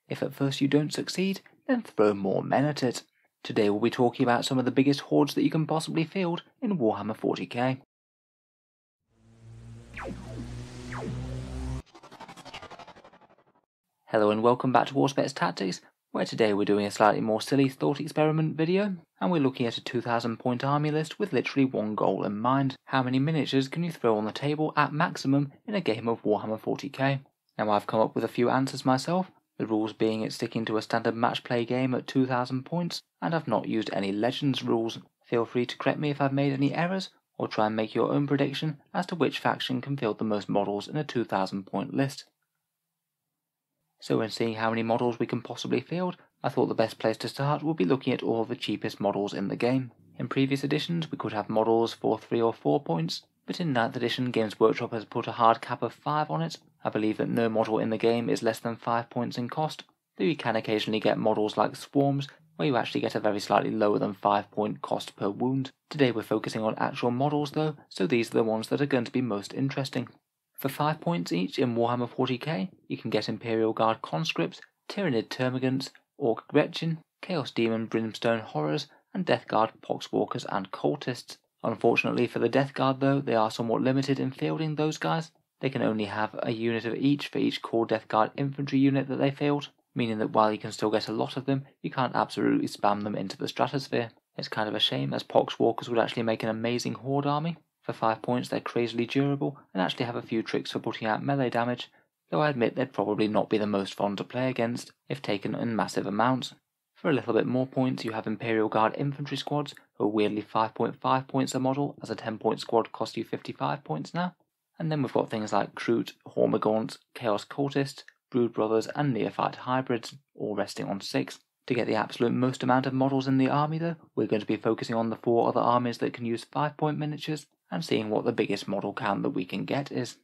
If at first you don't succeed, then throw more men at it. Today we'll be talking about some of the biggest hordes that you can possibly field in Warhammer 40k. Hello and welcome back to Auspex Tactics, where today we're doing a slightly more silly thought experiment video, and we're looking at a 2000 point army list with literally one goal in mind. How many miniatures can you throw on the table at maximum in a game of Warhammer 40k? Now I've come up with a few answers myself, the rules being it's sticking to a standard match play game at 2000 points, and I've not used any Legends rules. Feel free to correct me if I've made any errors, or try and make your own prediction as to which faction can field the most models in a 2000 point list. So when seeing how many models we can possibly field, I thought the best place to start would be looking at all the cheapest models in the game. In previous editions we could have models for 3 or 4 points, but in 9th edition Games Workshop has put a hard cap of 5 on it. I believe that no model in the game is less than 5 points in cost, though you can occasionally get models like Swarms, where you actually get a very slightly lower than 5 point cost per wound. Today we're focusing on actual models though, so these are the ones that are going to be most interesting. For 5 points each in Warhammer 40k, you can get Imperial Guard Conscripts, Tyrannid Termagants, Orc Gretchen, Chaos Demon Brimstone Horrors, and Death Guard Poxwalkers and Cultists. Unfortunately for the Death Guard though, they are somewhat limited in fielding those guys. They can only have a unit of each for each core Death Guard infantry unit that they field, meaning that while you can still get a lot of them, you can't absolutely spam them into the stratosphere. It's kind of a shame, as Poxwalkers would actually make an amazing horde army. For 5 points they're crazily durable and actually have a few tricks for putting out melee damage, though I admit they'd probably not be the most fun to play against if taken in massive amounts. For a little bit more points you have Imperial Guard infantry squads, who are weirdly 5.5 points a model, as a 10 point squad costs you 55 points now. And then we've got things like Kroot, Hormagaunts, Chaos Cultists, Brood Brothers and Neophyte Hybrids, all resting on 6. To get the absolute most amount of models in the army though, we're going to be focusing on the 4 other armies that can use 5 point miniatures, and seeing what the biggest model count that we can get is.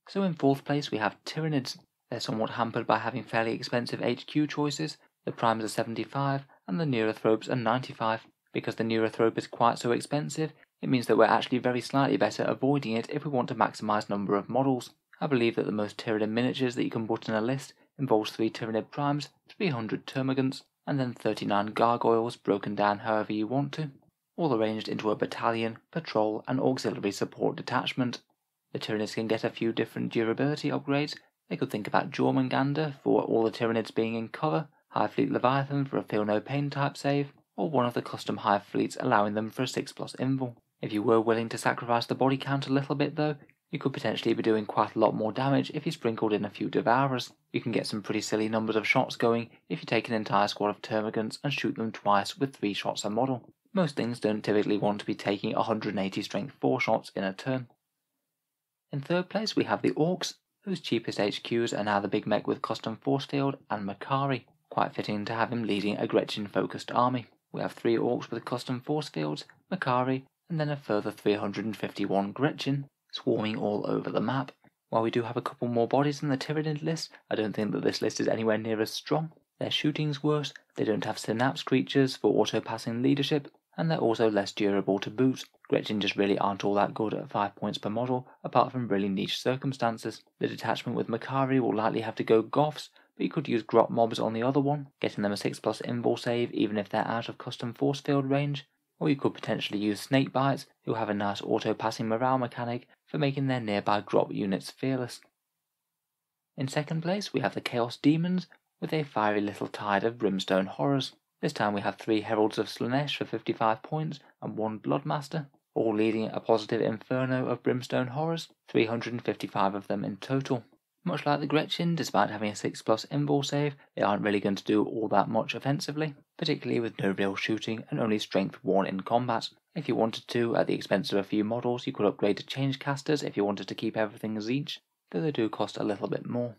So in 4th place we have Tyrannids. They're somewhat hampered by having fairly expensive HQ choices. The Primes are 75 and the Neurothropes are 95. Because the Neurothrope is quite so expensive, it means that we're actually very slightly better avoiding it if we want to maximise number of models. I believe that the most Tyrannid miniatures that you can put in a list involves 3 Tyrannid Primes, 300 Termagants, and then 39 Gargoyles broken down however you want to, all arranged into a battalion, patrol and auxiliary support detachment. The Tyrannids can get a few different durability upgrades. They could think about Jormungandr for all the Tyrannids being in cover, Hive Fleet Leviathan for a Feel No Pain type save, or one of the custom Hive Fleets allowing them for a 6+ invul. If you were willing to sacrifice the body count a little bit though, you could potentially be doing quite a lot more damage if you sprinkled in a few Devourers. You can get some pretty silly numbers of shots going if you take an entire squad of Termagants and shoot them twice with 3 shots a model. Most things don't typically want to be taking 180 strength 4 shots in a turn. In 3rd place we have the Orcs, whose cheapest HQs are now the Big Mech with custom force field and Makari, quite fitting to have him leading a Gretchen focused army. We have 3 Orcs with custom force fields, Makari, and then a further 351 Gretchen, swarming all over the map. While we do have a couple more bodies in the Tyrannid list, I don't think that this list is anywhere near as strong. Their shooting's worse, they don't have synapse creatures for auto-passing leadership, and they're also less durable to boot. Gretchen just really aren't all that good at 5 points per model, apart from really niche circumstances. The detachment with Makari will likely have to go Goths, but you could use Grot Mobs on the other one, getting them a 6+ invul save even if they're out of custom force field range. Or you could potentially use Snakebites, who have a nice auto-passing morale mechanic for making their nearby Grot units fearless. In 2nd place we have the Chaos Demons, with a fiery little tide of Brimstone Horrors. This time we have 3 Heralds of Slaanesh for 55 points and 1 Bloodmaster, all leading a positive inferno of Brimstone Horrors, 355 of them in total. Much like the Gretchen, despite having a 6+ invul save, they aren't really going to do all that much offensively, particularly with no real shooting and only strength 1 in combat. If you wanted to, at the expense of a few models, you could upgrade to Changecasters if you wanted to keep everything as each, though they do cost a little bit more.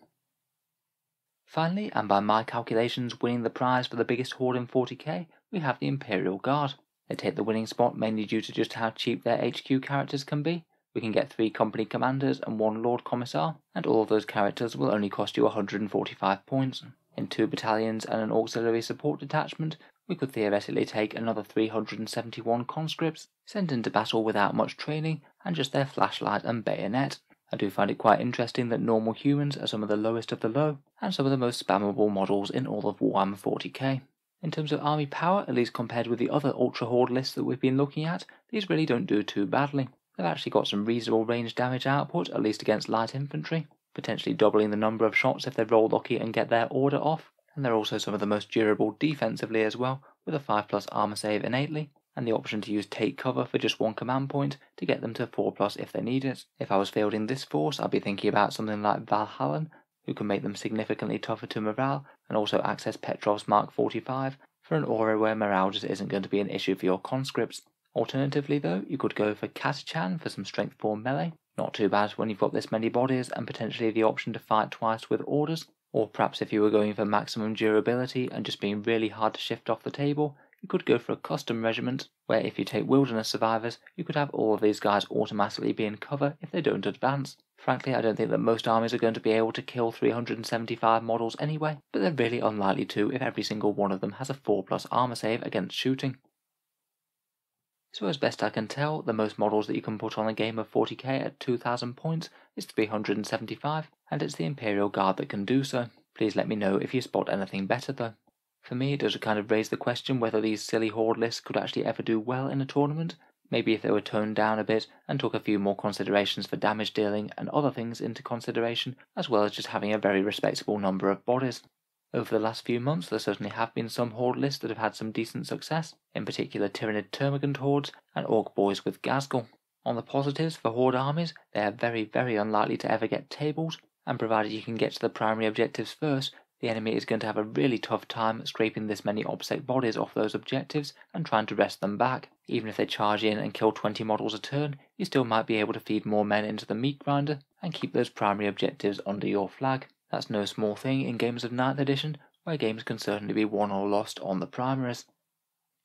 Finally, and by my calculations winning the prize for the biggest horde in 40k, we have the Imperial Guard. They take the winning spot mainly due to just how cheap their HQ characters can be. We can get 3 company commanders and 1 Lord Commissar, and all of those characters will only cost you 145 points. In 2 battalions and an auxiliary support detachment, we could theoretically take another 371 conscripts, sent into battle without much training and just their flashlight and bayonet. I do find it quite interesting that normal humans are some of the lowest of the low, and some of the most spammable models in all of Warhammer 40k. In terms of army power, at least compared with the other Ultra Horde lists that we've been looking at, these really don't do too badly. They've actually got some reasonable range damage output, at least against light infantry, potentially doubling the number of shots if they roll lucky and get their order off, and they're also some of the most durable defensively as well, with a 5+ armor save innately, and the option to use take cover for just one command point to get them to 4+ if they need it. If I was fielding this force, I'd be thinking about something like Valhallan, who can make them significantly tougher to morale, and also access Petrov's Mark 45 for an aura where morale just isn't going to be an issue for your conscripts. Alternatively though, you could go for Katachan for some strength 4 melee, not too bad when you've got this many bodies and potentially the option to fight twice with orders, or perhaps if you were going for maximum durability and just being really hard to shift off the table, you could go for a custom regiment, where if you take wilderness survivors, you could have all of these guys automatically be in cover if they don't advance. Frankly, I don't think that most armies are going to be able to kill 375 models anyway, but they're really unlikely to if every single one of them has a 4+ armor save against shooting. So as best I can tell, the most models that you can put on a game of 40k at 2000 points is 375, and it's the Imperial Guard that can do so. Please let me know if you spot anything better though. For me, it does kind of raise the question whether these silly Horde lists could actually ever do well in a tournament, maybe if they were toned down a bit and took a few more considerations for damage dealing and other things into consideration, as well as just having a very respectable number of bodies. Over the last few months, there certainly have been some Horde lists that have had some decent success, in particular Tyranid Termagant Hordes and Orc Boys with Ghazghkull. On the positives for Horde armies, they are very unlikely to ever get tabled, and provided you can get to the primary objectives first, the enemy is going to have a really tough time scraping this many OBSEC bodies off those objectives and trying to wrest them back. Even if they charge in and kill 20 models a turn, you still might be able to feed more men into the meat grinder and keep those primary objectives under your flag. That's no small thing in games of 9th edition, where games can certainly be won or lost on the primaries.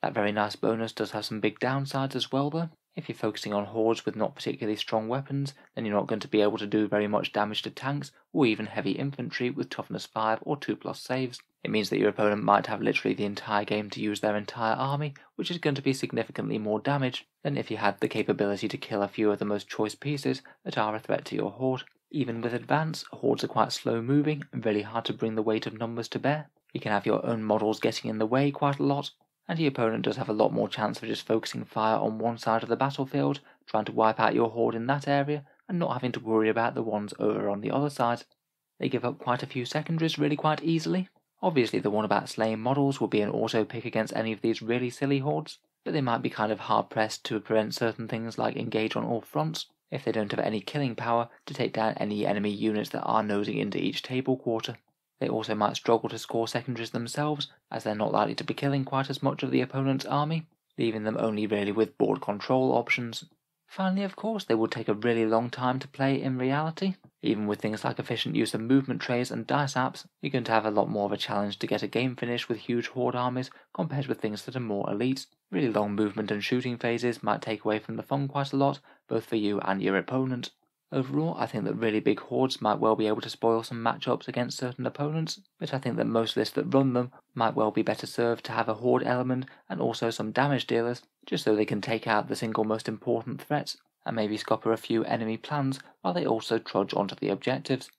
That very nice bonus does have some big downsides as well though. If you're focusing on hordes with not particularly strong weapons, then you're not going to be able to do very much damage to tanks or even heavy infantry with toughness 5 or 2+ saves. It means that your opponent might have literally the entire game to use their entire army, which is going to be significantly more damage than if you had the capability to kill a few of the most choice pieces that are a threat to your horde. Even with advance, hordes are quite slow moving and really hard to bring the weight of numbers to bear. You can have your own models getting in the way quite a lot, and your opponent does have a lot more chance of just focusing fire on one side of the battlefield, trying to wipe out your horde in that area, and not having to worry about the ones over on the other side. They give up quite a few secondaries really quite easily. Obviously the one about slaying models will be an auto pick against any of these really silly hordes, but they might be kind of hard pressed to prevent certain things like engage on all fronts, if they don't have any killing power to take down any enemy units that are nosing into each table quarter. They also might struggle to score secondaries themselves, as they're not likely to be killing quite as much of the opponent's army, leaving them only really with board control options. Finally, of course, they will take a really long time to play in reality. Even with things like efficient use of movement trays and dice apps, you're going to have a lot more of a challenge to get a game finish with huge horde armies compared with things that are more elite. Really long movement and shooting phases might take away from the fun quite a lot, both for you and your opponent. Overall, I think that really big hordes might well be able to spoil some matchups against certain opponents, but I think that most lists that run them might well be better served to have a horde element and also some damage dealers, just so they can take out the single most important threats, and maybe scupper a few enemy plans while they also trudge onto the objectives.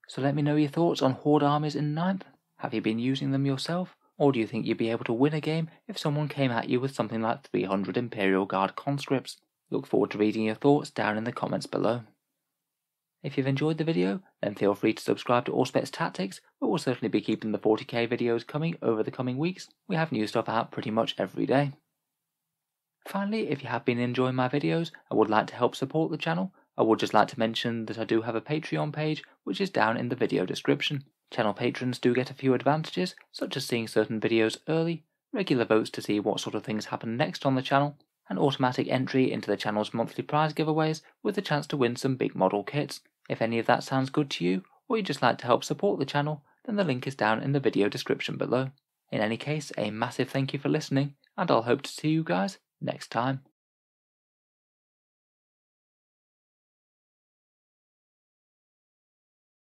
So let me know your thoughts on horde armies in 9th. Have you been using them yourself? Or do you think you'd be able to win a game if someone came at you with something like 300 Imperial Guard conscripts? Look forward to reading your thoughts down in the comments below. If you've enjoyed the video, then feel free to subscribe to Auspex Tactics, but we'll certainly be keeping the 40k videos coming over the coming weeks. We have new stuff out pretty much every day. Finally, if you have been enjoying my videos and would like to help support the channel, I would just like to mention that I do have a Patreon page, which is down in the video description. Channel patrons do get a few advantages, such as seeing certain videos early, regular votes to see what sort of things happen next on the channel, and automatic entry into the channel's monthly prize giveaways with the chance to win some big model kits. If any of that sounds good to you, or you'd just like to help support the channel, then the link is down in the video description below. In any case, a massive thank you for listening, and I'll hope to see you guys next time.